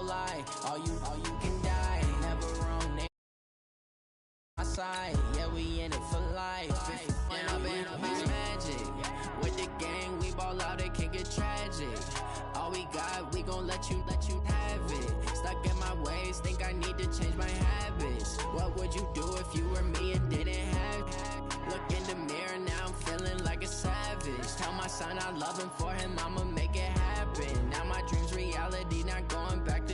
lie. All you can die. Never wrong. My side, yeah, we in it for life. When I've been up is magic. With the gang, we ball out, it can get tragic. All we got, we gon' let you have it. Stuck in my ways, think I need to change my habits. What would you do if you were me and didn't have it? Look in the mirror, now I'm feeling like a savage. Tell my son I love him, for him I'ma make it happen. Now my dream's reality, not going back to.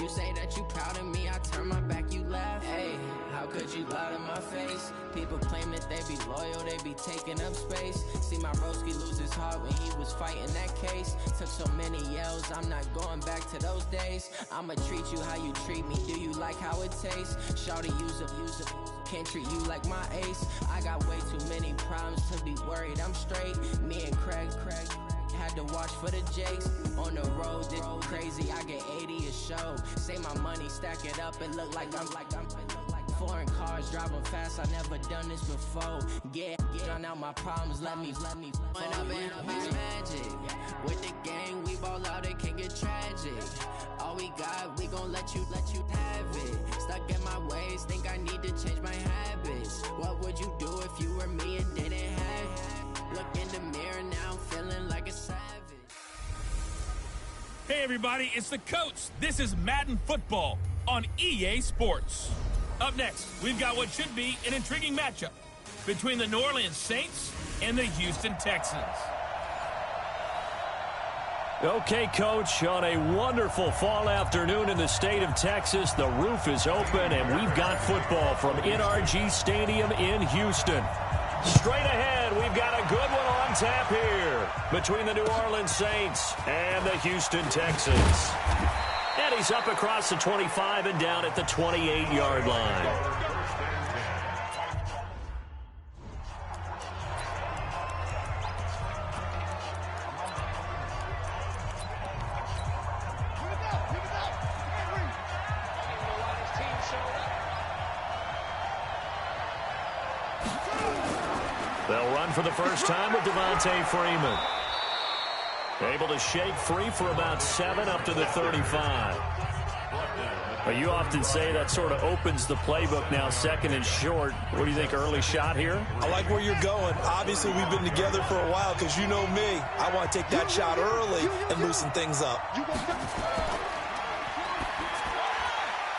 You say that you proud of me, I turn my back, you laugh. Hey, how could you lie to my face? People claim that they be loyal, they be taking up space. See my broski lose his heart when he was fighting that case. Took so many yells, I'm not going back to those days. I'ma treat you how you treat me, do you like how it tastes? Shawty, use a can't treat you like my ace. I got way too many problems to be worried, I'm straight. Me and Craig had to watch for the Jakes. On the road, it's crazy, I get 80 a show. Say my money, stack it up, it look like I'm foreign cars, driving fast, I never done this before. Get on out my problems, let me. When I've been up is magic. With the gang, we ball out, it can get tragic. All we got, we gon' let you have it. Stuck in my ways, think I need to change my habits. What would you do if you were me and didn't have it? Look in the mirror, now I'm feeling like a savage. Hey everybody, it's the coach. This is Madden Football on EA Sports. Up next, we've got what should be an intriguing matchup between the New Orleans Saints and the Houston Texans. Okay, Coach, on a wonderful fall afternoon in the state of Texas, the roof is open, and we've got football from NRG Stadium in Houston. Straight ahead, we've got a good one on tap here between the New Orleans Saints and the Houston Texans. And he's up across the 25 and down at the 28-yard line. They'll run for the first time with Devontae Freeman. Able to shake free for about 7 up to the 35. Well, you often say that sort of opens the playbook now, second and short. What do you think, early shot here? I like where you're going. Obviously, we've been together for a while because you know me. I want to take that shot early and loosen things up.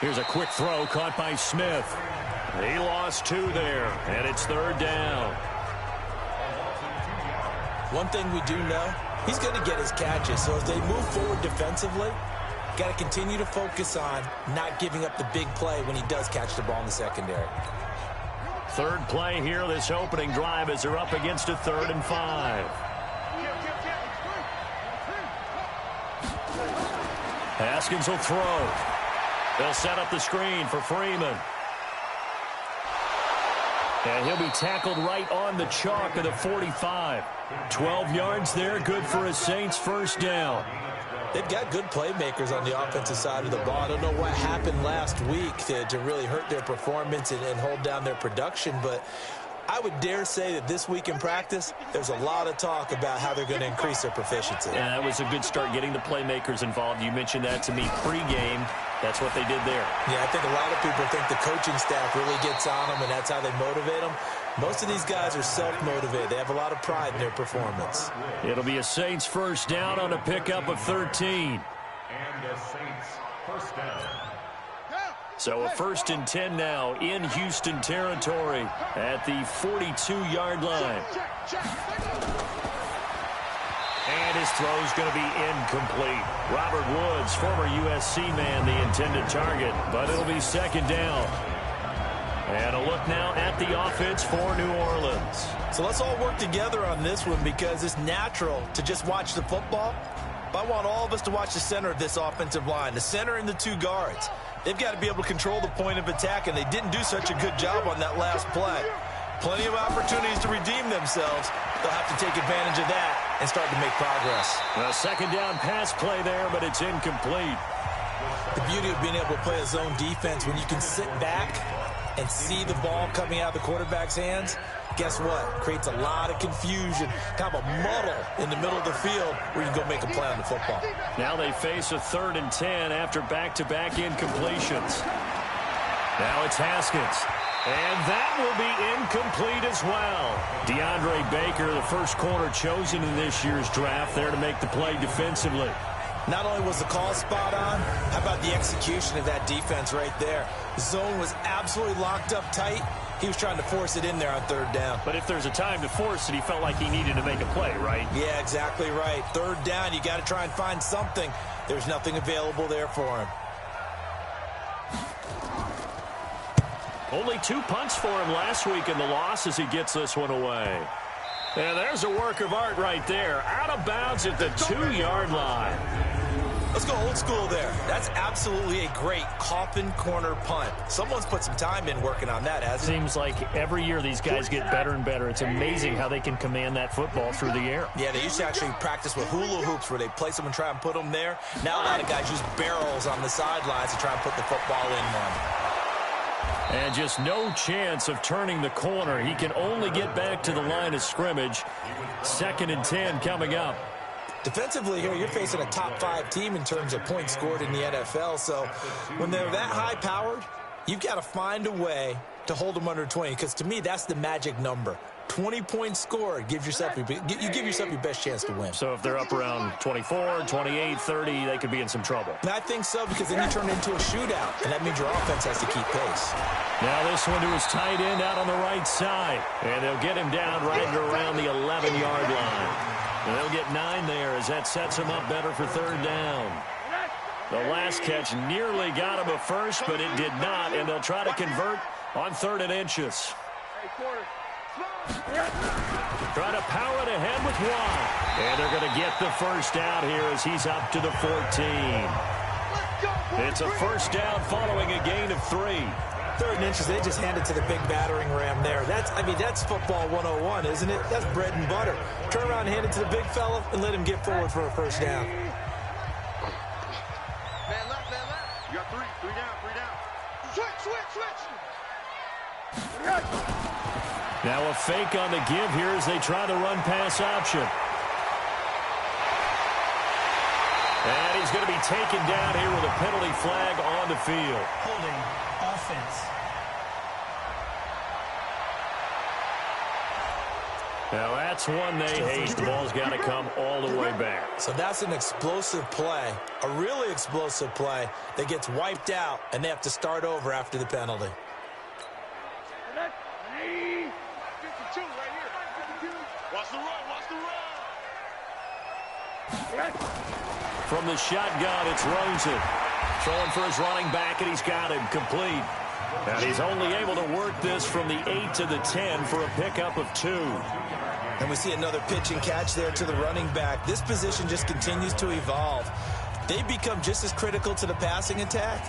Here's a quick throw caught by Smith. He lost 2 there, and it's 3rd down. One thing we do know, he's going to get his catches. So as they move forward defensively, got to continue to focus on not giving up the big play when he does catch the ball in the secondary. 3rd play here, this opening drive, as they're up against a 3rd and 5. Haskins will throw. They'll set up the screen for Freeman. And he'll be tackled right on the chalk of the 45. 12 yards there, good for a Saints first down. They've got good playmakers on the offensive side of the ball. I don't know what happened last week to really hurt their performance and hold down their production, but I would dare say that this week in practice, there's a lot of talk about how they're going to increase their proficiency. Yeah, that was a good start getting the playmakers involved. You mentioned that to me pregame. That's what they did there. Yeah, I think a lot of people think the coaching staff really gets on them, and that's how they motivate them. Most of these guys are self-motivated. They have a lot of pride in their performance. It'll be a Saints first down on a pickup of 13. And a Saints first down. So a 1st and 10 now in Houston territory at the 42-yard line. And his throw's going to be incomplete. Robert Woods, former USC man, the intended target, but it'll be 2nd down. And a look now at the offense for New Orleans. So let's all work together on this one because it's natural to just watch the football. But I want all of us to watch the center of this offensive line, the center and the 2 guards. They've got to be able to control the point of attack, and they didn't do such a good job on that last play. Plenty of opportunities to redeem themselves. They'll have to take advantage of that and start to make progress. A 2nd down pass play there, but it's incomplete. The beauty of being able to play a zone defense, when you can sit back and see the ball coming out of the quarterback's hands, guess what? Creates a lot of confusion, kind of a muddle in the middle of the field where you can go make a play on the football. Now they face a 3rd and 10 after back-to-back incompletions. Now it's Haskins. And that will be incomplete as well. DeAndre Baker, the first corner chosen in this year's draft, there to make the play defensively. Not only was the call spot on, how about the execution of that defense right there? The zone was absolutely locked up tight. He was trying to force it in there on 3rd down. But if there's a time to force it, he felt like he needed to make a play, right? Yeah, exactly right. 3rd down, you got to try and find something. There's nothing available there for him. Only 2 punts for him last week in the loss as he gets this one away. And there's a work of art right there. Out of bounds at the 2-yard line. Let's go old school there. That's absolutely a great coffin corner punt. Someone's put some time in working on that, hasn't it? Seems like every year these guys get better and better. It's amazing how they can command that football through the air. Yeah, they used to actually practice with hula hoops where they place them and try and put them there. Now a lot of guys use barrels on the sidelines to try and put the football in one. And just no chance of turning the corner. He can only get back to the line of scrimmage. 2nd and 10 coming up. Defensively here, you're facing a top 5 team in terms of points scored in the NFL. So when they're that high-powered, you've got to find a way to hold them under 20. Because to me, that's the magic number. 20 points scored, you give yourself your best chance to win. So if they're up around 24, 28, 30, they could be in some trouble. And I think so, because then you turn it into a shootout, and that means your offense has to keep pace. Now this one to his tight end out on the right side. And they'll get him down right around the 11-yard line. And they'll get 9 there as that sets him up better for 3rd down. The last catch nearly got him a first, but it did not, and they'll try to convert on 3rd and inches. Try to power it ahead with Watt. And they're going to get the first down here as he's up to the 14. It's a first down following a gain of 3. 3rd and inches, they just hand it to the big battering ram there. That's football 101, isn't it? That's bread and butter. Turn around and hand it to the big fella and let him get forward for a first down. Man left. You got 3 down. Switch. Now a fake on the give here as they try the run-pass option. And he's going to be taken down here with a penalty flag on the field. Holding offense. Now that's one they hate. The ball's got to come all the way back. So that's an explosive play, a really explosive play that gets wiped out, and they have to start over after the penalty. From the shotgun, it's Rosen. Throwing for his running back, and he's got him complete. And he's only able to work this from the 8 to the 10 for a pickup of 2. And we see another pitch and catch there to the running back. This position just continues to evolve. They become just as critical to the passing attack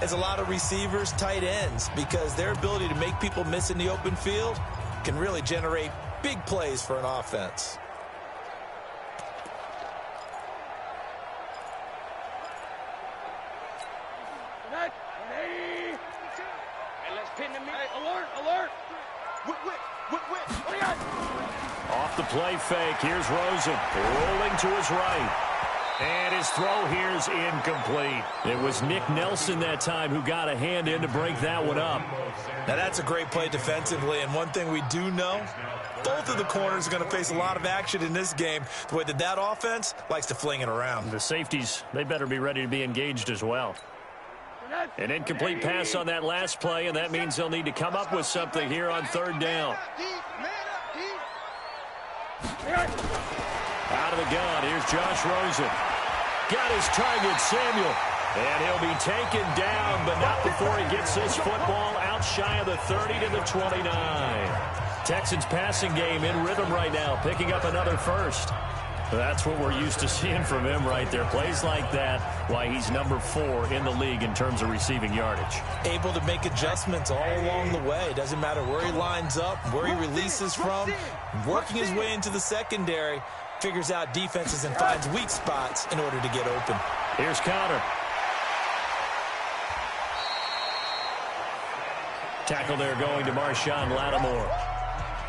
as a lot of receivers, tight ends, because their ability to make people miss in the open field can really generate big plays for an offense. Off the play fake, here's Rosen, rolling to his right. And his throw here is incomplete. It was Nick Nelson that time who got a hand in to break that one up. Now that's a great play defensively, and one thing we do know, both of the corners are going to face a lot of action in this game, the way that offense likes to fling it around. The safeties, they better be ready to be engaged as well. An incomplete pass on that last play, and that means they'll need to come up with something here on 3rd down. Out of the gun, here's Josh Rosen. Got his target, Samuel. And he'll be taken down, but not before he gets this football out shy of the 30 to the 29. Texans passing game in rhythm right now, picking up another first. That's what we're used to seeing from him right there. Plays like that, why he's number 4 in the league in terms of receiving yardage. Able to make adjustments all along the way. Doesn't matter where he lines up, where he releases from. Working his way into the secondary, figures out defenses and finds weak spots in order to get open. Here's Connor. Tackle there going to Marshawn Lattimore.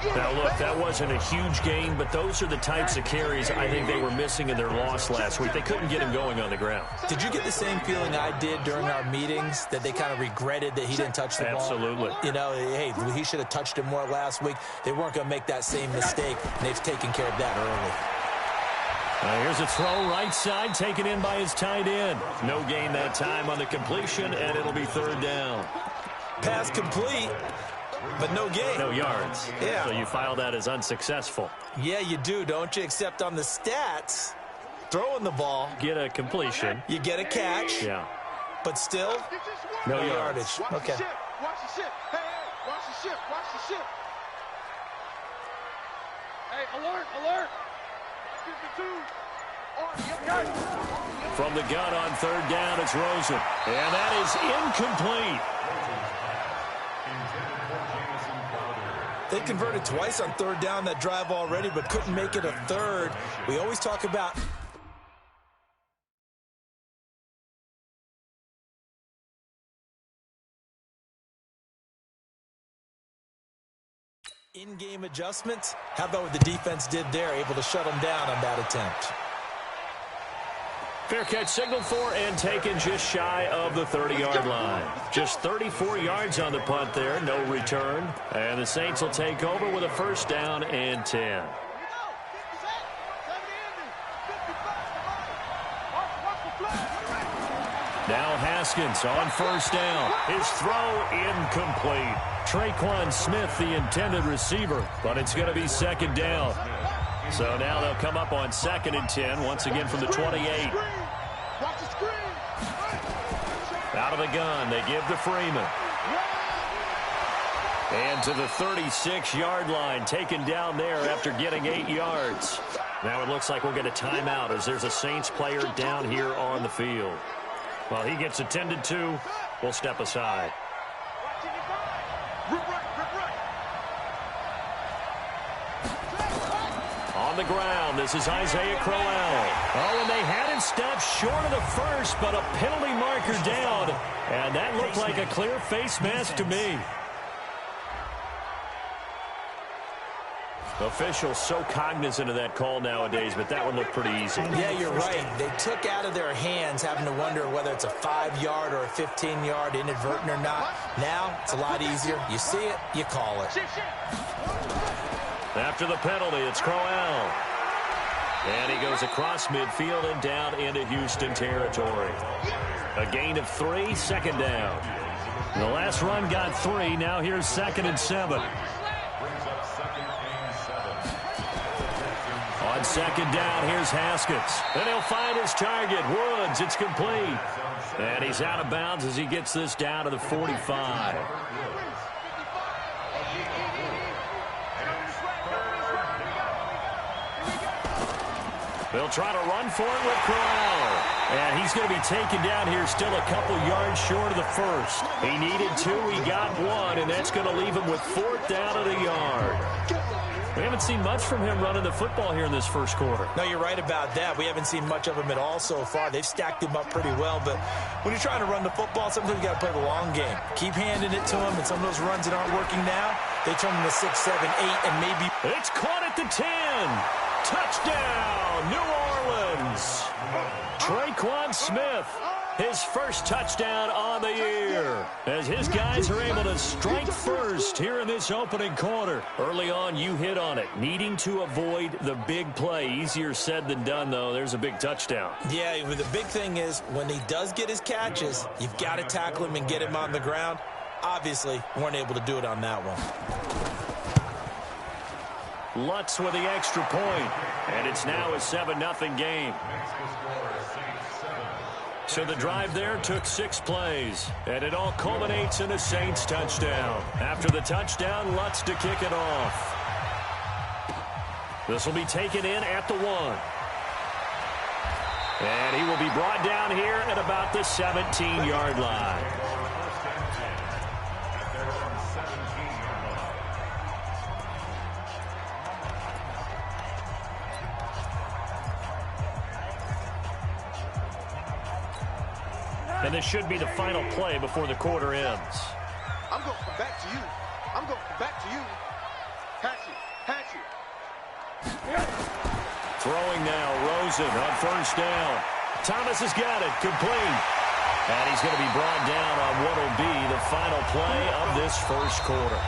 Now, look, that wasn't a huge gain, but those are the types of carries I think they were missing in their loss last week. They couldn't get him going on the ground. Did you get the same feeling I did during our meetings, that they kind of regretted that he didn't touch the ball? Absolutely. You know, hey, he should have touched it more last week. They weren't going to make that same mistake, and they've taken care of that early. Here's a throw right side, taken in by his tight end. No gain that time on the completion, and it'll be third down. Pass complete, but no gain. No yards. Yeah. So you file that as unsuccessful. Yeah, you do, don't you? Except on the stats, throwing the ball. Get a completion. You get a catch. Yeah. But still, no yardage. Okay. Watch the ship. Hey, watch the ship. Watch the ship. Hey, alert, alert. 52. From the gun on third down, it's Rosen. And that is incomplete. They converted twice on third down that drive already, but couldn't make it a third. We always talk about in-game adjustments. How about what the defense did there, able to shut them down on that attempt? Fair catch signaled for and taken just shy of the 30-yard line. Just 34 yards on the punt there, no return. And the Saints will take over with a first down and 10. Now Haskins on first down. His throw incomplete. Traquan Smith, the intended receiver, but it's going to be second down. So now they'll come up on second and 10, once again from the 28. Out of the gun, they give to Freeman. And to the 36-yard line, taken down there after getting 8 yards. Now it looks like we'll get a timeout as there's a Saints player down here on the field. While he gets attended to, we'll step aside. On the ground, this is Isaiah Crowell. Oh, and they had him stopped short of the first, but a penalty marker down. And that looked like a clear face mask to me. Officials so cognizant of that call nowadays, but that one looked pretty easy. Yeah, you're right. They took out of their hands having to wonder whether it's a 5-yard or a 15-yard inadvertent or not. Now, it's a lot easier. You see it, you call it. After the penalty, it's Crowell. And he goes across midfield and down into Houston territory. A gain of 3, second down. The last run got 3. Now here's second and 7. On second down, here's Haskins. And he'll find his target, Woods. It's complete. And he's out of bounds as he gets this down to the 45. They'll try to run for it with Crowell. And he's going to be taken down here still a couple yards short of the first. He needed 2, he got 1, and that's going to leave him with 4th down at a yard. We haven't seen much from him running the football here in this first quarter. No, you're right about that. We haven't seen much of him at all so far. They've stacked him up pretty well, but when you're trying to run the football, sometimes you got to play the long game. Keep handing it to him, and some of those runs that aren't working now, they turn them to 6, 7, 8, and maybe... It's caught at the 10. Touchdown, New Orleans. Traquan Smith, his first touchdown on the year, as his guys are able to strike first here in this opening quarter. Early on, you hit on it, needing to avoid the big play. Easier said than done, though. There's a big touchdown. Yeah, the big thing is when he does get his catches, you've got to tackle him and get him on the ground. Obviously, weren't able to do it on that one. Lutz with the extra point, and it's now a 7-0 game. So the drive there took 6 plays, and it all culminates in a Saints touchdown. After the touchdown, Lutz to kick it off. This will be taken in at the 1. And he will be brought down here at about the 17-yard line. And this should be the final play before the quarter ends. I'm going back to you. I'm going back to you. Throwing now, Rosen on first down. Thomas has got it, complete. And he's going to be brought down on what will be the final play of this first quarter.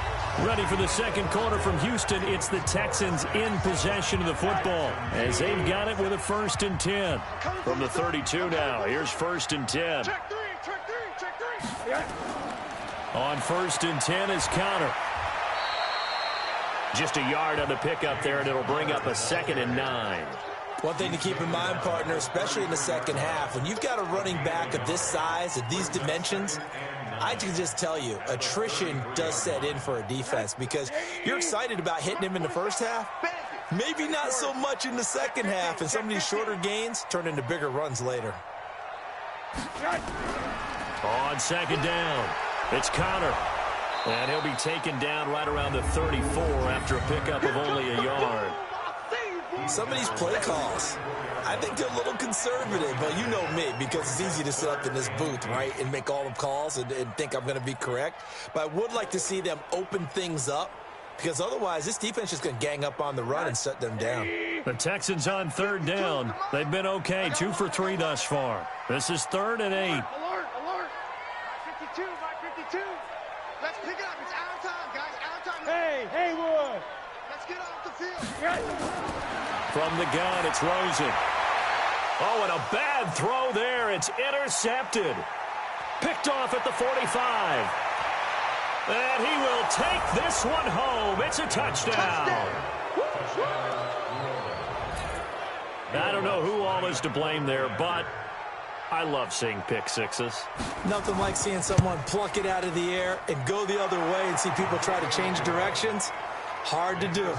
Ready for the second quarter from Houston. It's the Texans in possession of the football as they've got it with a 1st and 10. From the 32 now, here's 1st and 10. Check three. On 1st and 10 is Connor. Just a yard on the pickup there, and it'll bring up a 2nd and 9. One thing to keep in mind, partner, especially in the second half, when you've got a running back of this size, of these dimensions, I can just tell you, attrition does set in for a defense because you're excited about hitting him in the first half. Maybe not so much in the second half, and some of these shorter gains turn into bigger runs later. On 2nd down, it's Connor. And he'll be taken down right around the 34 after a pickup of only a yard. Some of these play calls, I think they're a little conservative, but you know me, because it's easy to sit up in this booth, right, and make all the calls and think I'm going to be correct. But I would like to see them open things up, because otherwise this defense is going to gang up on the run and shut them down. The Texans on 3rd down. They've been okay, 2 for 3 thus far. This is 3rd and 8. Alert. 52, 52. Let's pick it up. It's out of time, guys. Out of time. Hey, Haywood. Let's get off the field. From the gun, it's Rosen. Oh, and a bad throw there. It's intercepted. Picked off at the 45. And he will take this one home. It's a touchdown. I don't know who all is to blame there, but I love seeing pick sixes. Nothing like seeing someone pluck it out of the air and go the other way and see people try to change directions. Hard to do.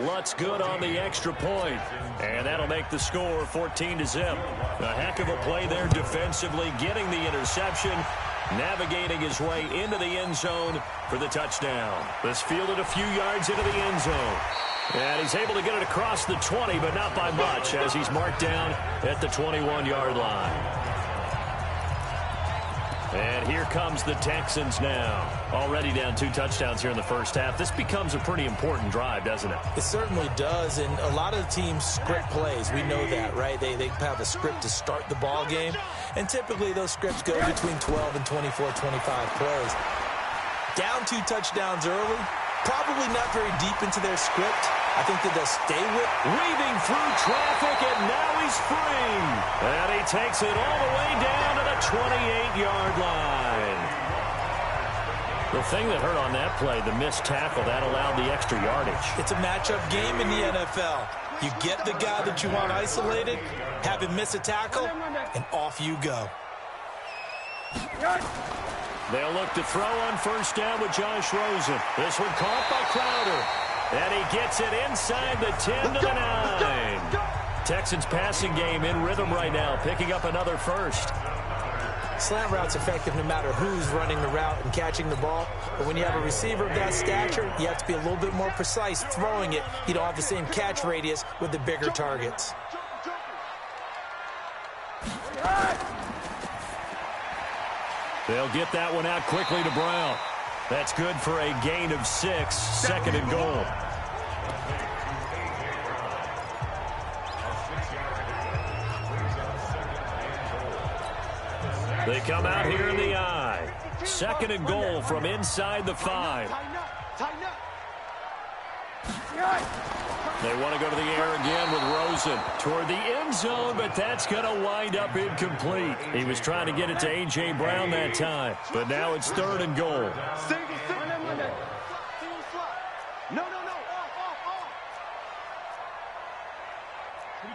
Lutz good on the extra point. And that'll make the score 14-0. A heck of a play there defensively, getting the interception, navigating his way into the end zone for the touchdown. This fielded a few yards into the end zone. And he's able to get it across the 20, but not by much, as he's marked down at the 21-yard line. And here comes the Texans now. Already down 2 touchdowns here in the first half. This becomes a pretty important drive, doesn't it? It certainly does, and a lot of the teams script plays. We know that, right? They have a script to start the ball game, and typically those scripts go between 12 and 24, 25 plays. Down 2 touchdowns early, probably not very deep into their script. I think that they'll stay with. Weaving through traffic, and now he's free. And he takes it all the way down to the 28-yard line. The thing that hurt on that play, the missed tackle, that allowed the extra yardage. It's a matchup game in the NFL. You get the guy that you want isolated, have him miss a tackle, and off you go. They'll look to throw on first down with Josh Rosen. This one caught by Crowder. And he gets it inside the 10 to the 9. Texans passing game in rhythm right now, picking up another first. Slant route's effective no matter who's running the route and catching the ball. But when you have a receiver of that stature, you have to be a little bit more precise throwing it. You don't have the same catch radius with the bigger targets. They'll get that one out quickly to Brown. That's good for a gain of 6, 2nd and goal. They come out here in the eye. 2nd and goal from inside the 5. They want to go to the air again with Rosen toward the end zone, but that's going to wind up incomplete. He was trying to get it to A.J. Brown that time, but now it's 3rd and goal. No.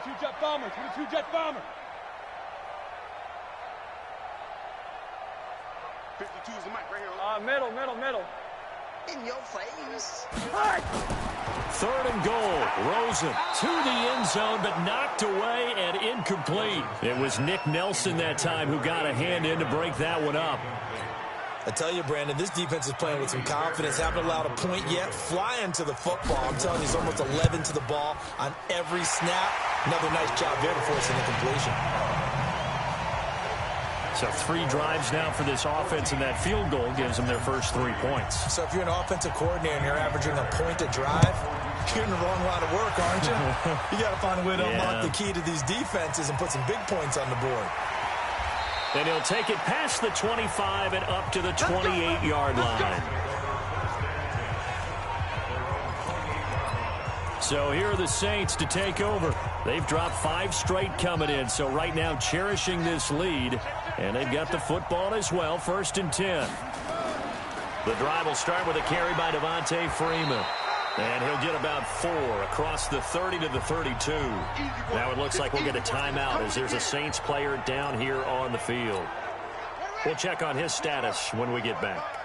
22 jet bomber, 22 jet bomber. 52 is the mic right here. Middle. In your face. 3rd and goal. Rosen to the end zone, but knocked away and incomplete. It was Nick Nelson that time who got a hand in to break that one up. I tell you, Brandon, this defense is playing with some confidence. Haven't allowed a point yet. Flying to the football. I'm telling you, it's almost 11 to the ball on every snap. Another nice job there to force an incompletion. So 3 drives now for this offense, and that field goal gives them their first 3 points. So if you're an offensive coordinator and you're averaging a point a drive, you're in the wrong line of work, aren't you? You got to find a way to unlock the key to these defenses and put some big points on the board. And he'll take it past the 25 and up to the 28-yard line. So here are the Saints to take over. They've dropped 5 straight coming in, so right now cherishing this lead. And they've got the football as well, 1st and 10. The drive will start with a carry by Devontae Freeman. And he'll get about 4 across the 30 to the 32. Now it looks like we'll get a timeout as there's a Saints player down here on the field. We'll check on his status when we get back.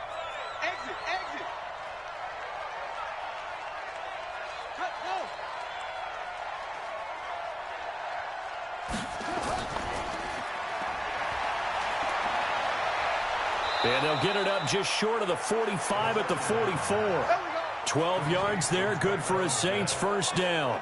And they'll get it up just short of the 45 at the 44. 12 yards there, good for a Saints first down.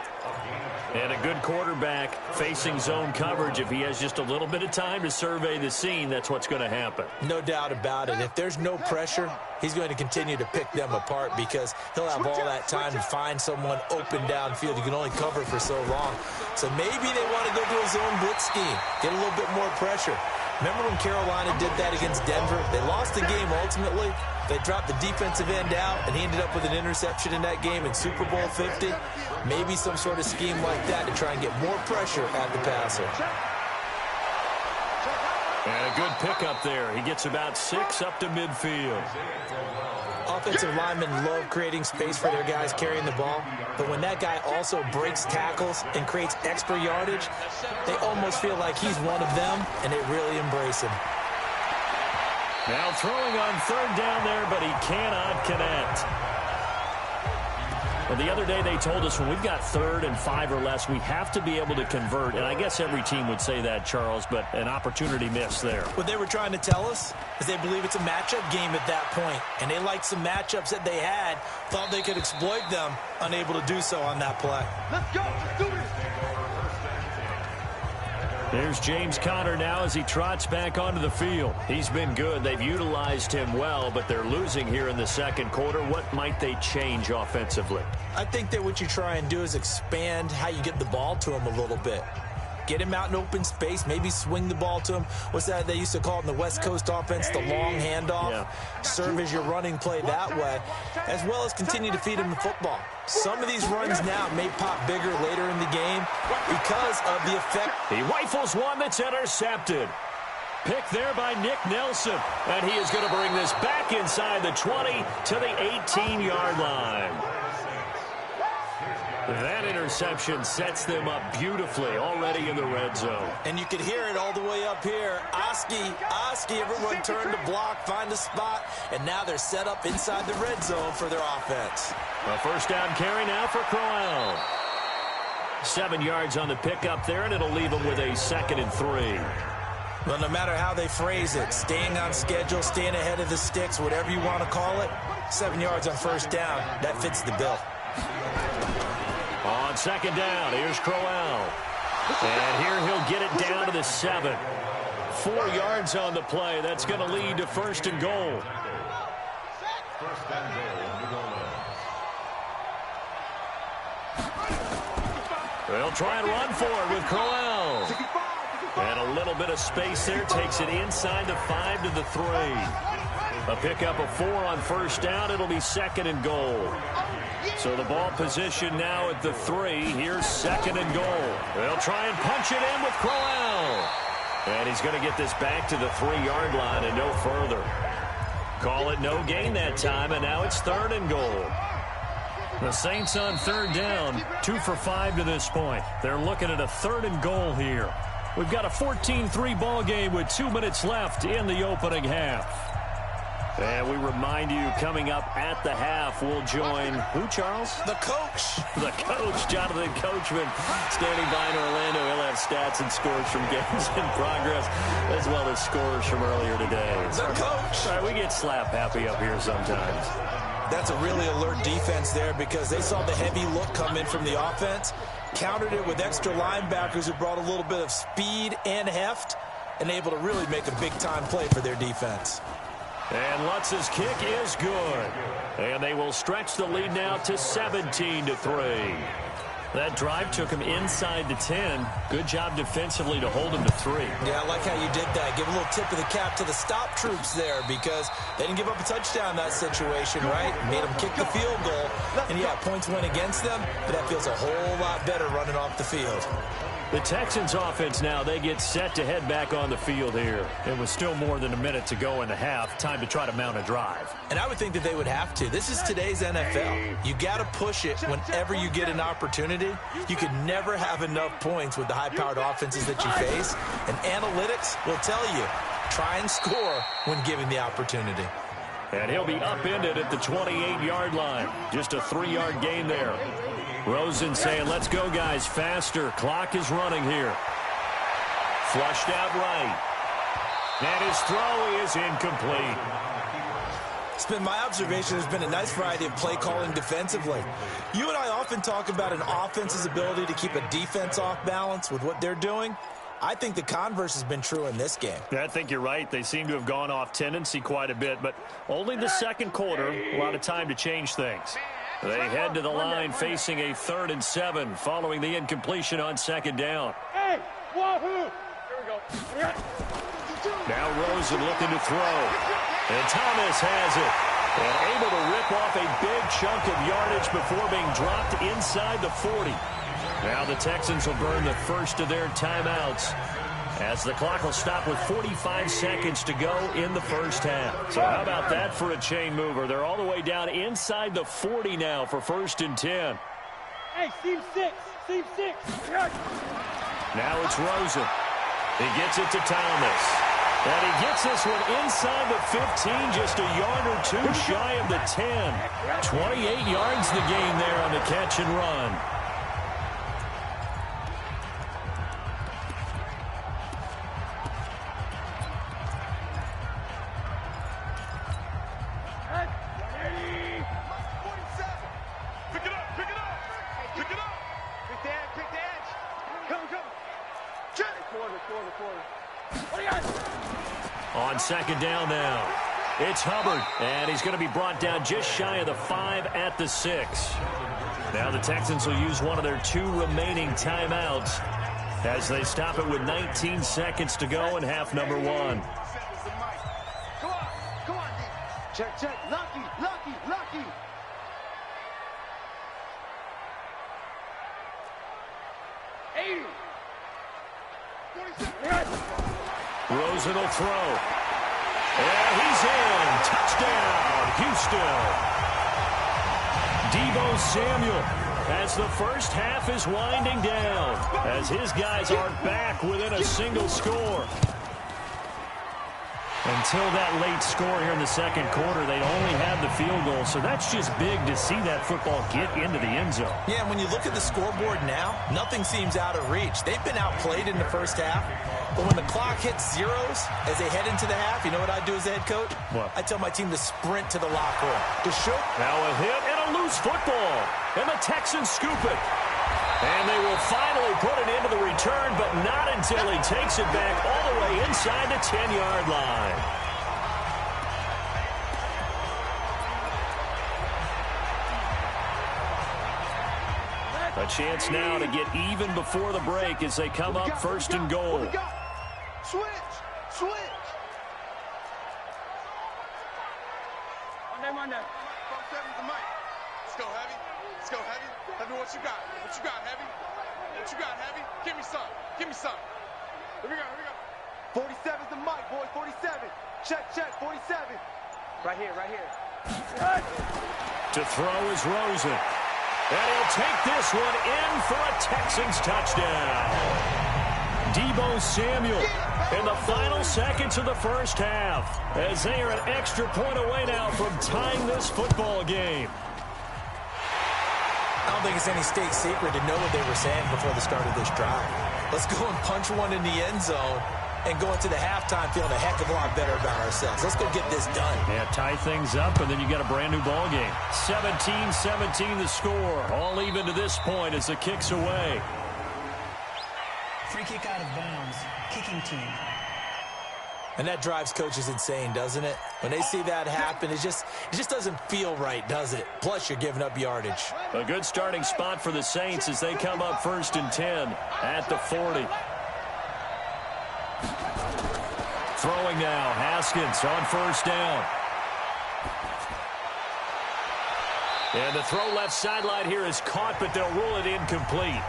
And a good quarterback facing zone coverage. If he has just a little bit of time to survey the scene, that's what's going to happen. No doubt about it. If there's no pressure, he's going to continue to pick them apart because he'll have all that time to find someone open downfield. You can only cover for so long. So maybe they want to go to a zone blitz scheme, get a little bit more pressure. Remember when Carolina did that against Denver? They lost the game ultimately. They dropped the defensive end out, and he ended up with an interception in that game in Super Bowl 50. Maybe some sort of scheme like that to try and get more pressure at the passer. And a good pickup there. He gets about 6 up to midfield. Offensive linemen love creating space for their guys carrying the ball, but when that guy also breaks tackles and creates extra yardage, they almost feel like he's one of them, and they really embrace him. Now throwing on 3rd down there, but he cannot connect. Well, the other day they told us when we've got 3rd and 5 or less, we have to be able to convert. And I guess every team would say that, Charles, but an opportunity missed there. What they were trying to tell us is they believe it's a matchup game at that point. And they liked some matchups that they had, thought they could exploit them, unable to do so on that play. Let's go. Let's do this. There's James Conner now as he trots back onto the field. He's been good. They've utilized him well, but they're losing here in the 2nd quarter. What might they change offensively? I think that what you try and do is expand how you get the ball to him a little bit. Get him out in open space, maybe swing the ball to him. What's that they used to call it in the West Coast offense, the long handoff? Yeah. Serve as your running play that way, as well as continue to feed him the football. Some of these runs now may pop bigger later in the game because of the effect. He rifles one that's intercepted. Pick there by Nick Nelson. And he is going to bring this back inside the 20 to the 18-yard line. That interception sets them up beautifully already in the red zone. And you can hear it all the way up here. Oski, everyone turn to block, find a spot, and now they're set up inside the red zone for their offense. A 1st down carry now for Crowell. 7 yards on the pickup there, and it'll leave them with a 2nd and 3. Well, no matter how they phrase it, staying on schedule, staying ahead of the sticks, whatever you want to call it, 7 yards on 1st down, that fits the bill. On 2nd down, here's Crowell. And here he'll get it down to the 7. 4 yards on the play. That's going to lead to 1st and goal. They'll try and run for it with Crowell. And a little bit of space there. Takes it inside the 5 to the 3. A pickup of 4 on 1st down. It'll be 2nd and goal. So the ball position now at the 3. Here's 2nd and goal. They'll try and punch it in with Crowell. And he's going to get this back to the 3-yard line and no further. Call it no gain that time, and now it's 3rd and goal. The Saints on 3rd down, 2 for 5 to this point. They're looking at a 3rd and goal here. We've got a 14-3 ball game with 2 minutes left in the opening half. And we remind you, coming up at the half, we'll join who, Charles? The coach. The coach, Jonathan Coachman, standing by in Orlando. He'll have stats and scores from games in progress, as well as scores from earlier today. The coach. All right, we get slap happy up here sometimes. That's a really alert defense there because they saw the heavy look come in from the offense, countered it with extra linebackers who brought a little bit of speed and heft, and able to really make a big-time play for their defense. And Lutz's kick is good. And they will stretch the lead now to 17-3. That drive took him inside the 10. Good job defensively to hold him to 3. Yeah, I like how you did that. Give a little tip of the cap to the stop troops there because they didn't give up a touchdown in that situation, right? Made them kick the field goal. And, yeah, points went against them, but that feels a whole lot better running off the field. The Texans offense now, they get set to head back on the field here. It was still more than a minute to go in the half. Time to try to mount a drive. And I would think that they would have to. This is today's NFL. You got to push it whenever you get an opportunity. You could never have enough points with the high-powered offenses that you face. And analytics will tell you, try and score when given the opportunity. And he'll be upended at the 28-yard line. Just a 3-yard gain there. Rosen saying, let's go, guys, faster. Clock is running here. Flushed out right. And his throw is incomplete. It's been my observation there's been a nice variety of play calling defensively. You and I often talk about an offense's ability to keep a defense off balance with what they're doing. I think the converse has been true in this game. I think you're right. They seem to have gone off tendency quite a bit, but only the second quarter, a lot of time to change things. They head to the line facing a 3rd and 7 following the incompletion on 2nd down. Hey, wahoo! Here we go. Now Rosen looking to throw. And Thomas has it. And able to rip off a big chunk of yardage before being dropped inside the 40. Now the Texans will burn the first of their timeouts as the clock will stop with 45 seconds to go in the first half. So how about that for a chain mover? They're all the way down inside the 40 now for 1st and 10. Hey, seam 6. Seam 6. Now it's Rosen. He gets it to Thomas. And he gets this one inside the 15, just a yard or two shy of the 10. 28 yards the gain there on the catch and run. On 2nd down now, it's Hubbard, and he's going to be brought down just shy of the 5 at the 6. Now the Texans will use one of their 2 remaining timeouts as they stop it with 19 seconds to go in half number 1. Come on, D. Check. Lucky. 80. 47. Rosen will throw. And he's in. Touchdown, Houston. Deebo Samuel as the first half is winding down as his guys are back within a single score. Until that late score here in the second quarter, they only had the field goal, so that's just big to see that football get into the end zone. Yeah, and when you look at the scoreboard now, nothing seems out of reach. They've been outplayed in the first half, but when the clock hits zeros as they head into the half, you know what I do as a head coach? What? I tell my team to sprint to the locker room. To show. Now a hit and a loose football, and the Texans scoop it. And they will finally put it into the return, but not until he takes it back all the way inside the 10-yard line. A chance now to get even before the break as they come up 1st and goal. Switch. Monday. 7's the mic. Let's go, Heavy. Heavy, what you got? Heavy? Give me some. Here we go. 47's the mic, boy. 47. Check. 47. Right here. To throw is Rosen. And he'll take this one in for a Texans touchdown. Deebo Samuel in the final seconds of the first half as they are an extra point away now from tying this football game. I don't think it's any state secret to know what they were saying before the start of this drive. Let's go and punch one in the end zone and go into the halftime feeling a heck of a lot better about ourselves. Let's go get this done. Yeah, tie things up, and then you got a brand new ball game. 17-17 the score. All even to this point as the kick's away. Free kick out of bounds. Kicking team. And that drives coaches insane, doesn't it? When they see that happen, it just doesn't feel right, does it? Plus, you're giving up yardage. A good starting spot for the Saints as they come up 1st and 10 at the 40. Throwing now, Haskins on 1st down. And the throw left sideline here is caught, but they'll rule it incomplete.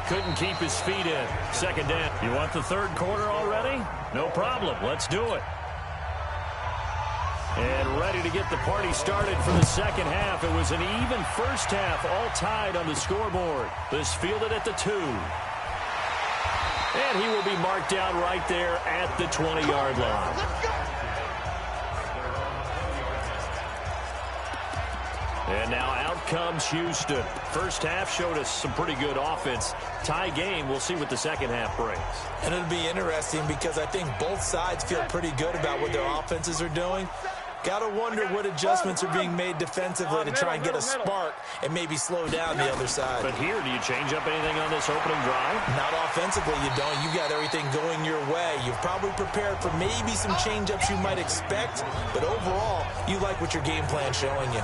Couldn't keep his feet in. 2nd down. You want the 3rd quarter already? No problem. Let's do it. And ready to get the party started for the 2nd half. It was an even 1st half, all tied on the scoreboard. This fielded at the 2. And he will be marked out right there at the 20-yard line. And now out comes Houston. 1st half showed us some pretty good offense. Tie game. We'll see what the 2nd half brings. And it'll be interesting because I think both sides feel pretty good about what their offenses are doing. Got to wonder what adjustments are being made defensively to try and get a spark and maybe slow down the other side. But here, do you change up anything on this opening drive? Not offensively, you don't. You've got everything going your way. You've probably prepared for maybe some change-ups you might expect, but overall, you like what your game plan's showing you.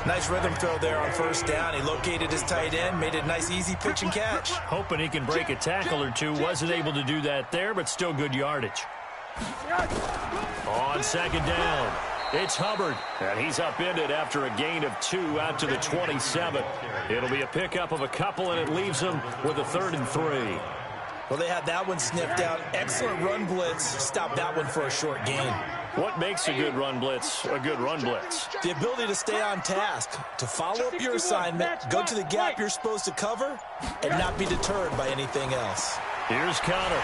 Nice rhythm throw there on 1st down. He located his tight end, made it a nice, easy pitch and catch. Hoping he can break a tackle or two. Wasn't able to do that there, but still good yardage. On 2nd down, it's Hubbard. And he's upended after a gain of 2 out to the 27. It'll be a pickup of a couple, and it leaves him with a 3rd and 3. Well, they had that one sniffed out. Excellent run blitz. Stopped that one for a short gain. What makes a good run blitz a good run blitz? The ability to stay on task, to follow up your assignment, go to the gap you're supposed to cover, and not be deterred by anything else. Here's Connor.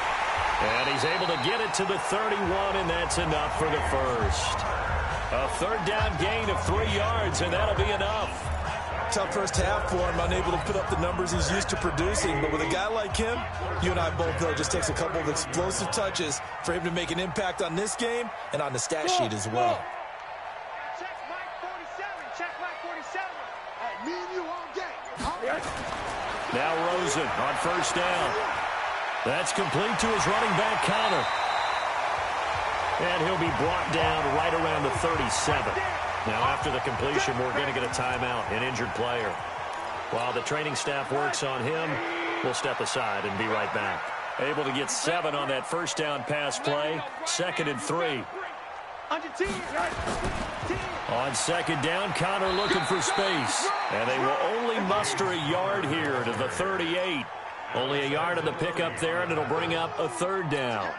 And he's able to get it to the 31, and that's enough for the 1st. A 3rd down gain of 3 yards, and that'll be enough. Tough 1st half for him, unable to put up the numbers he's used to producing. But with a guy like him, you and I both know it just takes a couple of explosive touches for him to make an impact on this game and on the stat sheet as well. Check Mike 47. Check Mike 47. Hey, me and you all game. Now Rosen on 1st down. That's complete to his running back, Connor. And he'll be brought down right around the 37. Now, after the completion, we're going to get a timeout, an injured player. While the training staff works on him, we'll step aside and be right back. Able to get 7 on that 1st down pass play. 2nd and 3. On 2nd down, Connor looking for space. And they will only muster a yard here to the 38. Only a yard of the pickup there, and it'll bring up a 3rd down.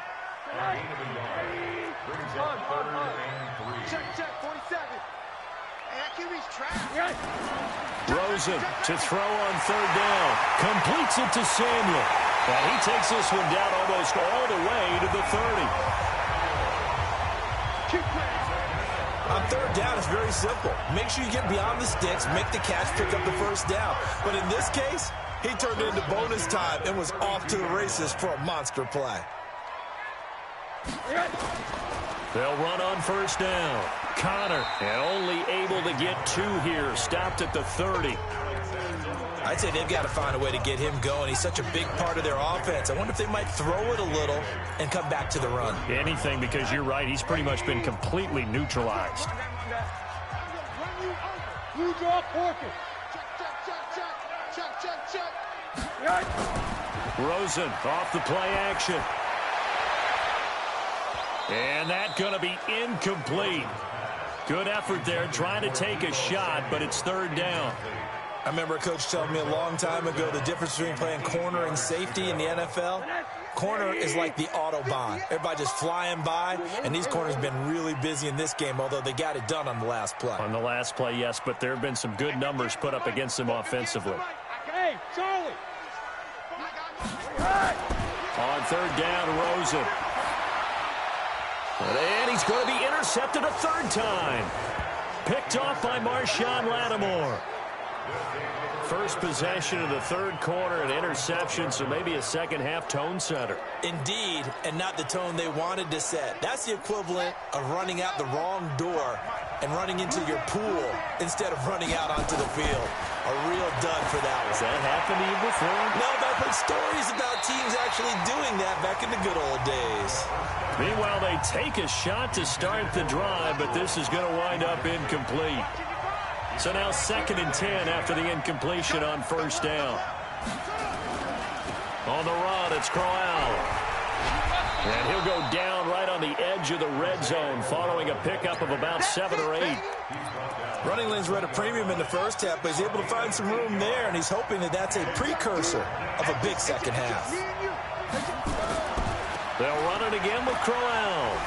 Check 47. Rosen to throw on 3rd down. Completes it to Samuel. And he takes this one down almost all the way to the 30. On 3rd down, it's very simple. Make sure you get beyond the sticks, make the catch, pick up the 1st down. But in this case, he turned it into bonus time and was off to the races for a monster play. They'll run on 1st down. Connor, and only able to get 2 here. Stopped at the 30. I'd say they've got to find a way to get him going. He's such a big part of their offense. I wonder if they might throw it a little and come back to the run. Anything, because you're right. He's pretty much been completely neutralized. You draw portion. Check. Rosen off the play action. And that's going to be incomplete. Good effort there, trying to take a shot, but it's 3rd down. I remember a coach telling me a long time ago the difference between playing corner and safety in the NFL. Corner is like the Autobahn. Everybody just flying by, and these corners have been really busy in this game, although they got it done on the last play. On the last play, yes, but there have been some good numbers put up against them offensively. Hey, Charlie. On 3rd down, Rosen. And he's going to be intercepted a 3rd time. Picked off by Marshawn Lattimore. First possession of the 3rd quarter, an interception, so maybe a 2nd half tone setter. Indeed, and not the tone they wanted to set. That's the equivalent of running out the wrong door and running into your pool instead of running out onto the field. A real dud for that one. Has that happened to you before? No, but I've heard stories about teams actually doing that back in the good old days. Meanwhile, they take a shot to start the drive, but this is going to wind up incomplete. So now 2nd and 10 after the incompletion on first down. On the run, it's Canale. And he'll go down right on the edge of the red zone following a pickup of about 7 or 8. Running lanes were at a premium in the first half, but he's able to find some room there, and he's hoping that that's a precursor of a big second half. They'll run it again with Canale.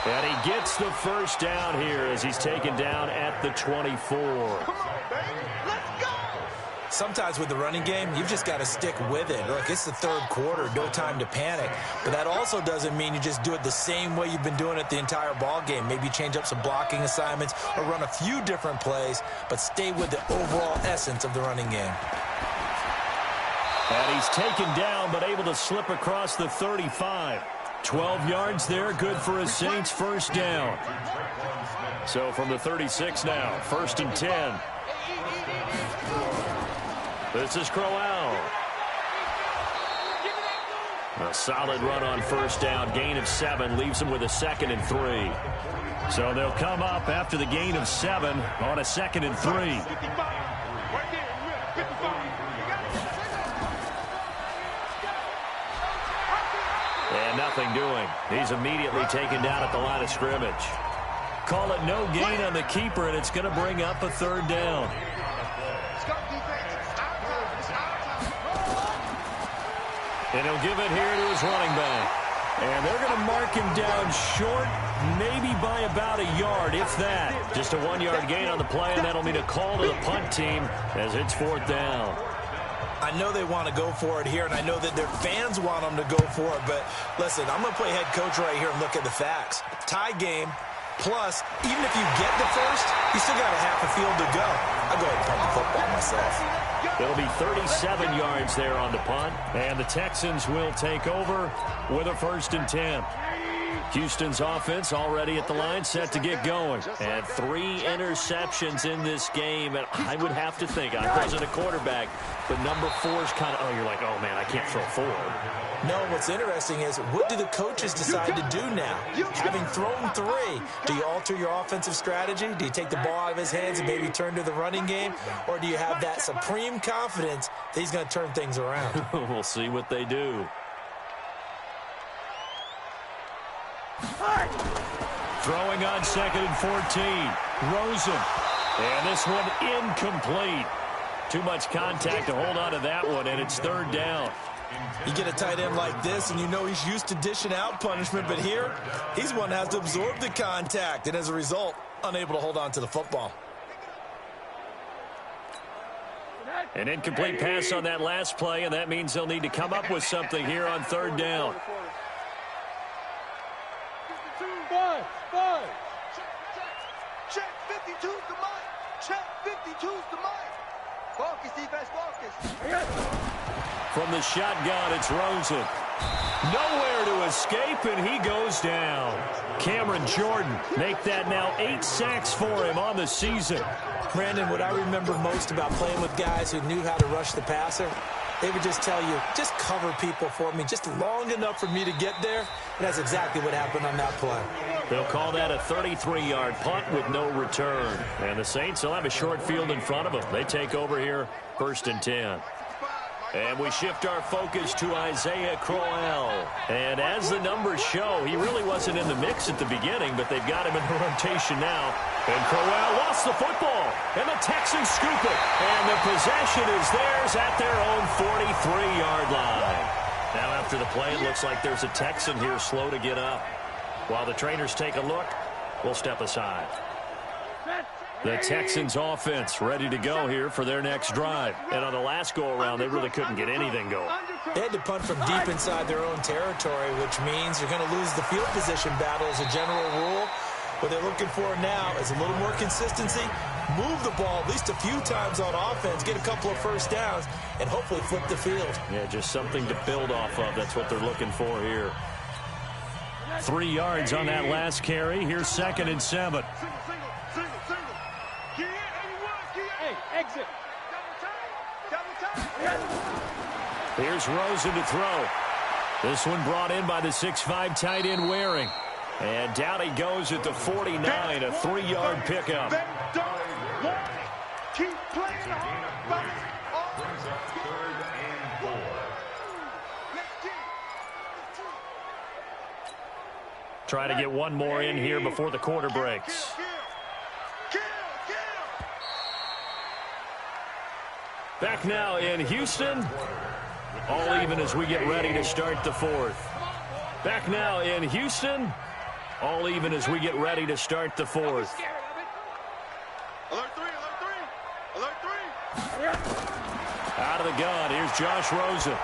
And he gets the first down here as he's taken down at the 24. Come on, baby. Let's go. Sometimes with the running game, you've just got to stick with it. Look, it's the third quarter, no time to panic. But that also doesn't mean you just do it the same way you've been doing it the entire ball game. Maybe change up some blocking assignments or run a few different plays, but stay with the overall essence of the running game. And he's taken down, but able to slip across the 35. 12 yards there, good for a Saints first down. So from the 36 now, 1st and 10. This is Canale. A solid run on first down, gain of 7, leaves him with a 2nd and 3. So they'll come up after the gain of 7 on a 2nd and 3. And nothing doing. He's immediately taken down at the line of scrimmage. Call it no gain on the keeper, and it's going to bring up a 3rd down. And he'll give it here to his running back. And they're going to mark him down short, maybe by about a yard, if that. Just a 1-yard gain on the play, and that'll mean a call to the punt team as it's 4th down. I know they want to go for it here, and I know that their fans want them to go for it, but listen, I'm going to play head coach right here and look at the facts. Tie game, plus, even if you get the first, you still got a half a field to go. I'll go ahead and punt the football myself. It'll be 37 yards there on the punt, and the Texans will take over with a 1st and 10. Houston's offense already at the line, set to get going. And 3 interceptions in this game, and I would have to think, I wasn't a quarterback, but number 4's kind of, you're like, oh, man, I can't throw 4. No, what's interesting is, what do the coaches decide to do now? Having thrown 3, do you alter your offensive strategy? Do you take the ball out of his hands and maybe turn to the running game? Or do you have that supreme confidence that he's going to turn things around? We'll see what they do. Throwing on 2nd and 14. Rosen. And this one incomplete. Too much contact to hold on to that one, and it's 3rd down. You get a tight end like this, and you know he's used to dishing out punishment, but here, he's one that has to absorb the contact, and as a result, unable to hold on to the football. An incomplete pass on that last play, and that means they'll need to come up with something here on 3rd down. Check 52's the mic. Check 52's the mic. Focus, defense, focus. From the shotgun, it's Rosen. Nowhere to escape, and he goes down. Cameron Jordan make that now 8 sacks for him on the season. Brandon, what I remember most about playing with guys who knew how to rush the passer, they would just tell you, just cover people for me, just long enough for me to get there. And that's exactly what happened on that play. They'll call that a 33-yard punt with no return. And the Saints will have a short field in front of them. They take over here, 1st and 10. And we shift our focus to Isaiah Canale. And as the numbers show, he really wasn't in the mix at the beginning, but they've got him in the rotation now. And Canale lost the football, and the Texans scoop it. And the possession is theirs at their own 43-yard line. Now after the play, it looks like there's a Texan here slow to get up. While the trainers take a look, we'll step aside. The Texans offense ready to go here for their next drive. And on the last go-around, they really couldn't get anything going. They had to punt from deep inside their own territory, which means you're going to lose the field position battle as a general rule. What they're looking for now is a little more consistency, move the ball at least a few times on offense, get a couple of first downs, and hopefully flip the field. Yeah, just something to build off of. That's what they're looking for here. 3 yards on that last carry. Here's 2nd and 7. Hey, exit. Double time. Here's Rosen to throw. This one brought in by the 6'5" tight end Waring. And down he goes at the 49, a 3-yard pickup. They don't want it. Keep playing hard. Brings up 3rd and 4. Try to get one more in here before the quarter breaks. Back now in Houston. All even as we get ready to start the 4th. Back now in Houston. All even as we get ready to start the 4th. Alert 3, alert 3, alert 3. Out of the gun, here's Josh Rosen.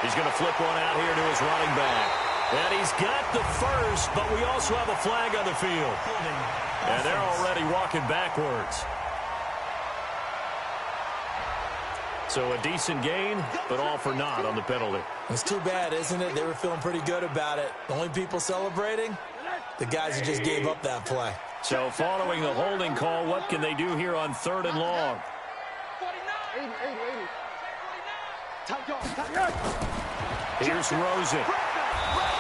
He's going to flip one out here to his running back. And he's got the first, but we also have a flag on the field. And they're already walking backwards. So a decent gain, but all for naught on the penalty. It's too bad, isn't it? They were feeling pretty good about it. The only people celebrating, the guys who just gave up that play. So following the holding call, what can they do here on 3rd and long? 80. Here's Rosen.